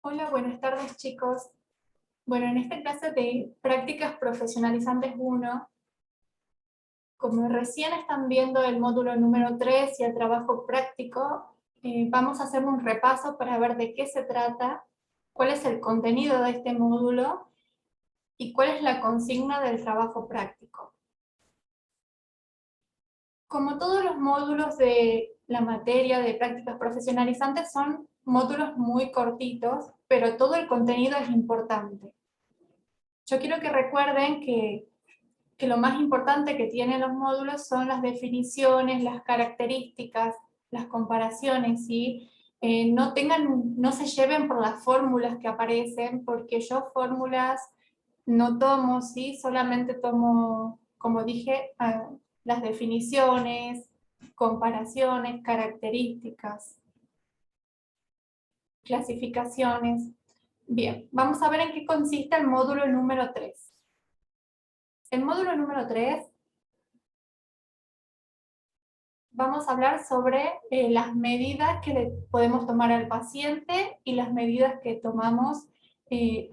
Hola, buenas tardes chicos. Bueno, en esta clase de Prácticas Profesionalizantes 1, como recién están viendo el módulo número 3 y el trabajo práctico, vamos a hacer un repaso para ver de qué se trata, cuál es el contenido de este módulo y cuál es la consigna del trabajo práctico. Como todos los módulos de la materia de prácticas profesionalizantes son módulos muy cortitos, pero todo el contenido es importante. Yo quiero que recuerden que lo más importante que tienen los módulos son las definiciones, las características, las comparaciones, ¿sí? No se lleven por las fórmulas que aparecen, porque yo fórmulas no tomo, ¿sí? Solamente tomo, como dije, las definiciones, comparaciones, características, clasificaciones. Bien, vamos a ver en qué consiste el módulo número 3. El módulo número 3 vamos a hablar sobre las medidas que le podemos tomar al paciente y las medidas que tomamos eh,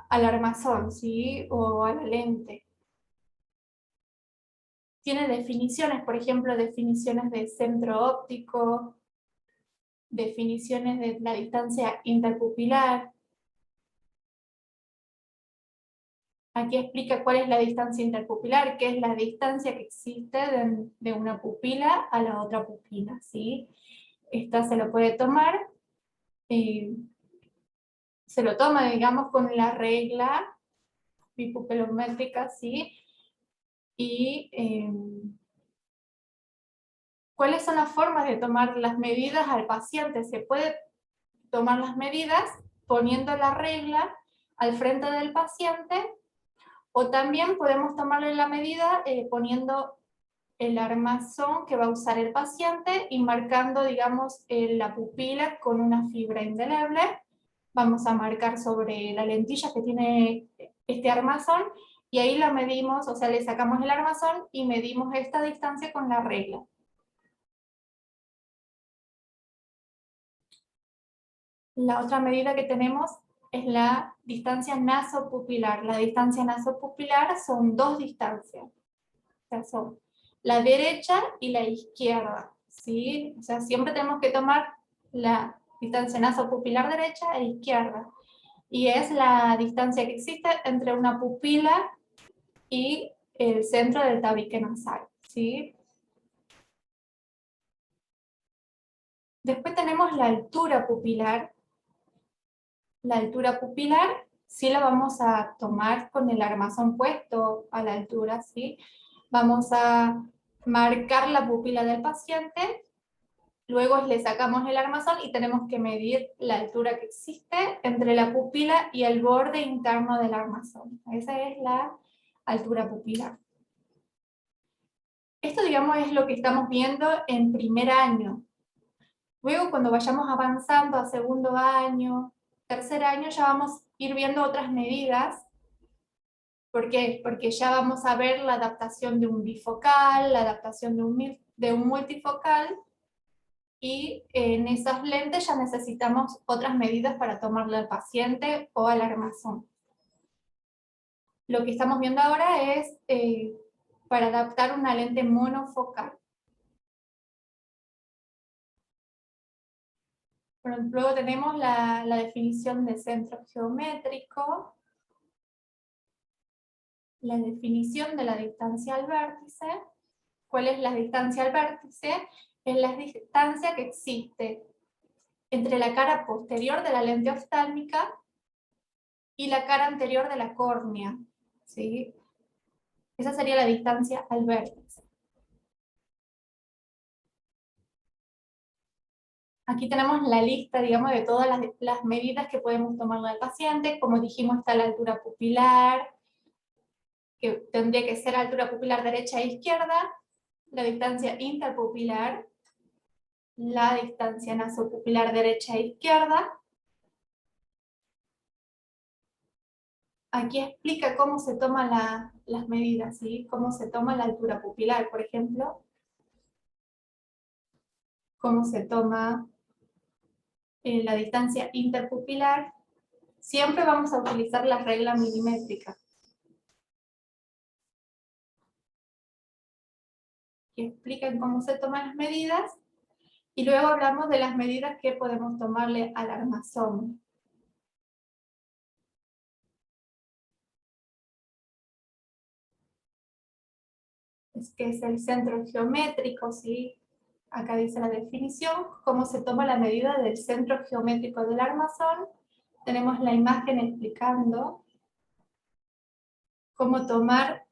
al armazón, ¿sí? O a la lente. Tiene definiciones, por ejemplo, definiciones de centro óptico, definiciones de la distancia interpupilar. Aquí explica cuál es la distancia interpupilar, que es la distancia que existe de una pupila a la otra pupila, ¿sí? Esta se lo puede tomar, se lo toma, digamos, con la regla bipupilométrica, ¿sí? Y ¿cuáles son las formas de tomar las medidas al paciente? Se puede tomar las medidas poniendo la regla al frente del paciente, o también podemos tomarle la medida poniendo el armazón que va a usar el paciente y marcando, digamos, la pupila con una fibra indeleble. Vamos a marcar sobre la lentilla que tiene este armazón y ahí la medimos, o sea, le sacamos el armazón y medimos esta distancia con la regla. La otra medida que tenemos es la distancia nasopupilar. La distancia nasopupilar son dos distancias. O sea, son la derecha y la izquierda, ¿sí? O sea, siempre tenemos que tomar la distancia nasopupilar derecha e izquierda. Y es la distancia que existe entre una pupila y el centro del tabique nasal, ¿sí? Después tenemos la altura pupilar. La altura pupilar sí la vamos a tomar con el armazón puesto a la altura, ¿sí? Vamos a marcar la pupila del paciente, luego le sacamos el armazón y tenemos que medir la altura que existe entre la pupila y el borde interno del armazón. Esa es la altura pupilar. Esto, digamos, es lo que estamos viendo en primer año. Luego, cuando vayamos avanzando a segundo año, tercer año, ya vamos a ir viendo otras medidas. ¿Por qué? Porque ya vamos a ver la adaptación de un bifocal, la adaptación de un multifocal, y en esas lentes ya necesitamos otras medidas para tomarle al paciente o al armazón. Lo que estamos viendo ahora es para adaptar una lente monofocal. Luego tenemos la definición de centro geométrico, la definición de la distancia al vértice. ¿Cuál es la distancia al vértice? Es la distancia que existe entre la cara posterior de la lente oftálmica y la cara anterior de la córnea, ¿sí? Esa sería la distancia al vértice. Aquí tenemos la lista, digamos, de todas las medidas que podemos tomarle al paciente. Como dijimos, está la altura pupilar, que tendría que ser altura pupilar derecha e izquierda, la distancia interpupilar, la distancia nasopupilar derecha e izquierda. Aquí explica cómo se toman las medidas, ¿sí? Cómo se toma la altura pupilar, por ejemplo. Cómo se toma la distancia interpupilar, siempre vamos a utilizar la regla milimétrica, que explican cómo se toman las medidas, y luego hablamos de las medidas que podemos tomarle al armazón. Es que es el centro geométrico, ¿sí? Acá dice la definición, cómo se toma la medida del centro geométrico del armazón. Tenemos la imagen explicando cómo tomar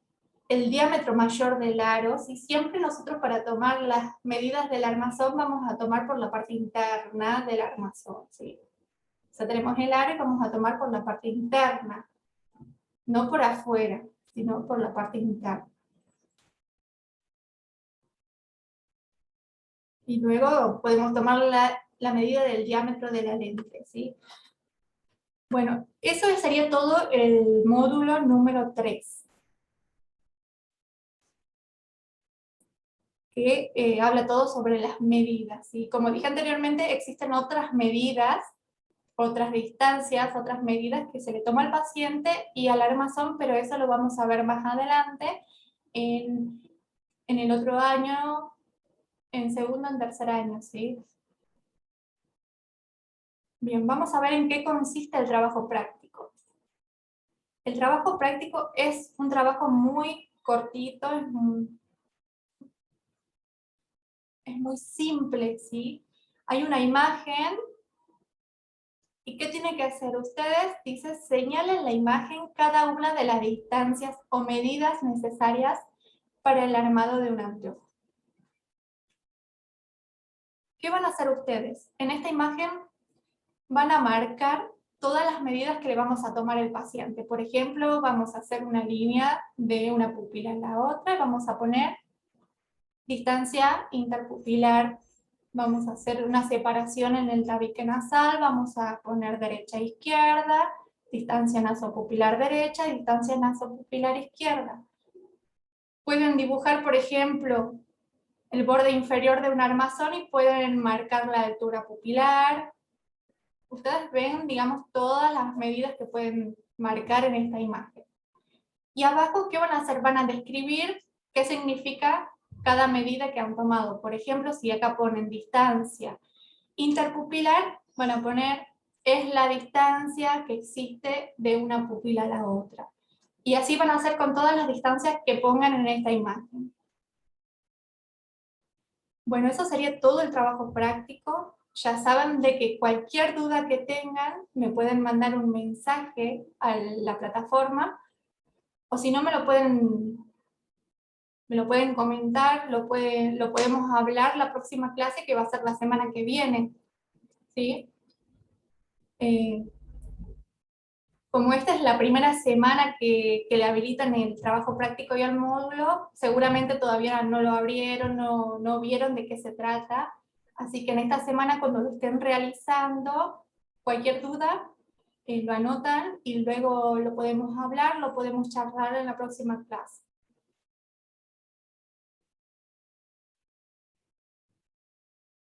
el diámetro mayor del aro. ¿Sí? Siempre nosotros para tomar las medidas del armazón vamos a tomar por la parte interna del armazón, ¿sí? O sea, tenemos el aro y vamos a tomar por la parte interna, no por afuera, sino por la parte interna. Y luego podemos tomar la medida del diámetro de la lente, ¿sí? Bueno, eso sería todo el módulo número 3, que habla todo sobre las medidas, ¿sí? Como dije anteriormente, existen otras medidas, otras distancias, otras medidas que se le toma al paciente y al armazón, pero eso lo vamos a ver más adelante en el otro año, en segundo o en tercer año, ¿sí? Bien, vamos a ver en qué consiste el trabajo práctico. El trabajo práctico es un trabajo muy cortito, es muy simple, ¿sí? Hay una imagen, ¿y qué tienen que hacer ustedes? Dice, señalen la imagen cada una de las distancias o medidas necesarias para el armado de un anteojo. ¿Qué van a hacer ustedes? En esta imagen van a marcar todas las medidas que le vamos a tomar al paciente. Por ejemplo, vamos a hacer una línea de una pupila en la otra y vamos a poner distancia interpupilar. Vamos a hacer una separación en el tabique nasal, vamos a poner derecha e izquierda, distancia nasopupilar derecha y distancia nasopupilar izquierda. Pueden dibujar, por ejemplo, el borde inferior de un armazón y pueden marcar la altura pupilar. Ustedes ven, digamos, todas las medidas que pueden marcar en esta imagen. Y abajo, ¿qué van a hacer? Van a describir qué significa cada medida que han tomado. Por ejemplo, si acá ponen distancia interpupilar, van a poner es la distancia que existe de una pupila a la otra. Y así van a hacer con todas las distancias que pongan en esta imagen. Bueno, eso sería todo el trabajo práctico. Ya saben de que cualquier duda que tengan, me pueden mandar un mensaje a la plataforma, o si no me lo pueden comentar, lo podemos hablar la próxima clase, que va a ser la semana que viene, ¿sí? Como esta es la primera semana que le habilitan el trabajo práctico y el módulo, seguramente todavía no lo abrieron, no vieron de qué se trata, así que en esta semana cuando lo estén realizando, cualquier duda, lo anotan y luego lo podemos hablar, lo podemos charlar en la próxima clase.